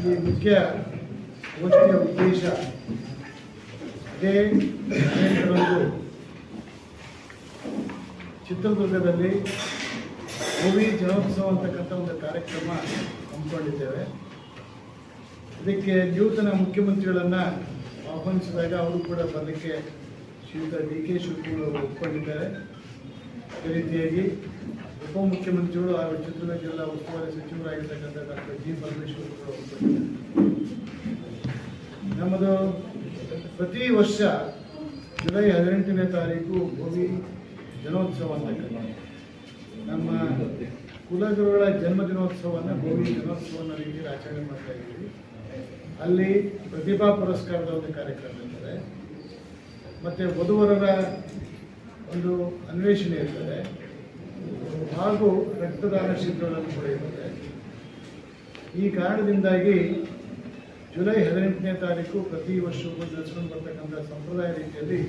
ಈ ಮುಖ್ಯ ಗೋಷ್ಠಿಯ ಉದ್ದೇಶ ಇದೇ 18ರಂದು ಚಿತ್ರದುರ್ಗದಲ್ಲಿ ಭೋವಿ ಜನೋತ್ಸವ ಅಂತಕ್ಕಂಥ ಒಂದು ಕಾರ್ಯಕ್ರಮ ಹಮ್ಮಿಕೊಂಡಿದ್ದೇವೆ. ಇದಕ್ಕೆ ನೂತನ ಮುಖ್ಯಮಂತ್ರಿಗಳನ್ನು ಆಹ್ವಾನಿಸಿದಾಗ ಅವರು ಕೂಡ ಬರಲಿಕ್ಕೆ ಶ್ರೀಯುತ DK ಶಿವಕುಮಾರ್ ಒಪ್ಪಿಕೊಂಡಿದ್ದಾರೆ. ಅದೇ ರೀತಿಯಾಗಿ ಉಪಮುಖ್ಯಮಂತ್ರಿಗಳು ಹಾಗೂ ಚಿತ್ರದುರ್ಗ ಜಿಲ್ಲಾ ಉಸ್ತುವಾರಿ ಸಚಿವರಾಗಿರ್ತಕ್ಕಂಥ ಡಾಕ್ಟರ್ G. ಪರಮೇಶ್ವರ್ ಕೂಡ ಒಪ್ಪಿಕೊಂಡಿದ್ದಾರೆ. ನಮ್ಮದು ಪ್ರತಿ ವರ್ಷ ಜುಲೈ 18ನೇ ತಾರೀಕು ಭೋವಿ ಜನೋತ್ಸವ ಅಂತಕ್ಕಂಥ ನಮ್ಮ ಕುಲಗುರುಗಳ ಜನ್ಮದಿನೋತ್ಸವವನ್ನು ಭೋವಿ ಜನೋತ್ಸವನ ರೀತಿಯಲ್ಲಿ ಆಚರಣೆ ಮಾಡ್ತಾ ಇದ್ದೀವಿ. ಅಲ್ಲಿ ಪ್ರತಿಭಾ ಪುರಸ್ಕಾರದ ಒಂದು ಕಾರ್ಯಕ್ರಮ ಇರ್ತದೆ, ಮತ್ತು ವಧುವರರ ಒಂದು ಅನ್ವೇಷಣೆ ಇರ್ತದೆ, ಹಾಗೂ ರಕ್ತದಾನ ಶಿಬಿರಗಳನ್ನು ಕೂಡ ಇರ್ತದೆ. ಈ ಕಾರಣದಿಂದಾಗಿ ಜುಲೈ 18ನೇ ತಾರೀಕು ಪ್ರತಿ ವರ್ಷವೂ ನಡೆಸ್ಕೊಂಡು ಬರ್ತಕ್ಕಂಥ ಸಂಪ್ರದಾಯ ರೀತಿಯಲ್ಲಿ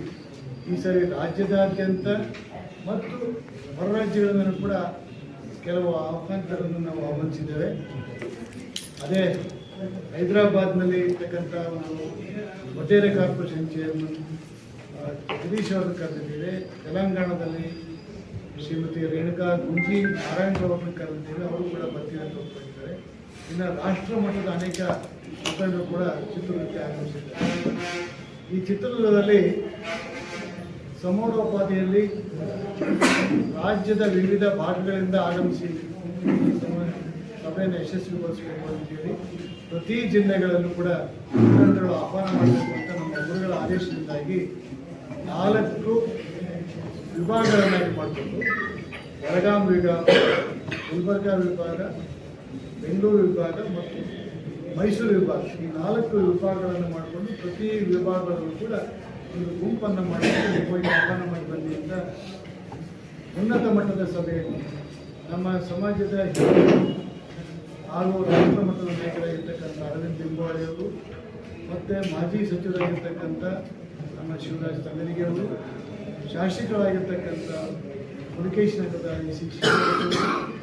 ಈ ಸಾರಿ ರಾಜ್ಯದಾದ್ಯಂತ ಮತ್ತು ಹೊರ ರಾಜ್ಯಗಳಿಂದಲೂ ಕೂಡ ಕೆಲವು ಆಹ್ವಾನಿತರನ್ನು ನಾವು ಆಹ್ವಾನಿಸಿದ್ದೇವೆ. ಅದೇ ಹೈದರಾಬಾದ್ನಲ್ಲಿ ಇರ್ತಕ್ಕಂಥ ಒಂದು ಒಟೇರೆ ಕಾರ್ಪೊರೇಷನ್ ಚೇರ್ಮನ್ ಜಗದೀಶ್ ಅವರನ್ನು ಕರೆದಿದ್ದೇವೆ. ತೆಲಂಗಾಣದಲ್ಲಿ ಶ್ರೀಮತಿ ರೇಣುಕಾ ಗುಂಜಿ ನಾರಾಯಣ ಅವರನ್ನು ಕರೆದಿದ್ದೇವೆ, ಅವರು ಕೂಡ ಬರ್ತೀವಿ ಅಂತ ಒಪ್ಪಿಕೊಂಡಿದ್ದಾರೆ. ಇನ್ನು ರಾಷ್ಟ್ರ ಮಟ್ಟದ ಅನೇಕ ಮುಖಂಡರು ಕೂಡ ಚಿತ್ರದುರ್ಗಕ್ಕೆ ಆಗಮಿಸಿದ್ದಾರೆ. ಈ ಚಿತ್ರದುರ್ಗದಲ್ಲಿ ಸಮಾರೋಪಾದಿಯಲ್ಲಿ ರಾಜ್ಯದ ವಿವಿಧ ಭಾಗಗಳಿಂದ ಆಗಮಿಸಿ ಸಭೆಯನ್ನು ಯಶಸ್ವಿಗೊಳಿಸಬೇಕು ಅಂತೇಳಿ ಪ್ರತಿ ಜಿಲ್ಲೆಗಳಲ್ಲೂ ಕೂಡ ಮುಖಂಡರು ಆಹ್ವಾನ ಮಾಡಬೇಕು ಅಂತ ನಮ್ಮ ಗುರುಗಳ ಆದೇಶದಿಂದಾಗಿ 4 ವಿಭಾಗಗಳನ್ನಾಗಿ ಮಾಡಿಕೊಂಡು ಬೆಳಗಾಂ ವಿಭಾಗ, ಗುಲ್ಬರ್ಗಾ ವಿಭಾಗ, ಬೆಂಗಳೂರು ವಿಭಾಗ ಮತ್ತು ಮೈಸೂರು ವಿಭಾಗ, ಈ 4 ವಿಭಾಗಗಳನ್ನು ಮಾಡಿಕೊಂಡು ಪ್ರತಿ ವಿಭಾಗದಲ್ಲೂ ಕೂಡ ಒಂದು ಗುಂಪನ್ನು ಮಾಡಿಕೊಂಡು ಹೋಗಿ ಆಹ್ವಾನ ಮಾಡಿ ಬನ್ನಿ ಅಂತ ಉನ್ನತ ಮಟ್ಟದ ಸಭೆಯನ್ನು ನಮ್ಮ ಸಮಾಜದ ಹಾಗೂ ರಾಷ್ಟ್ರ ಮಟ್ಟದ ನಾಯಕರಾಗಿರ್ತಕ್ಕಂಥ ಅರವಿಂದ್ ಲಿಂಬಾವಳಿ ಅವರು ಮತ್ತು ಮಾಜಿ ಸಚಿವರಾಗಿರ್ತಕ್ಕಂಥ ನಮ್ಮ ಶಿವರಾಜ್ ತಂಗಡಿಗೆ ಅವರು, ಶಾಸಕರಾಗಿರ್ತಕ್ಕಂಥ ಮುರುಕೇಶ್ ನಗರದ ಶಿಕ್ಷಕರು,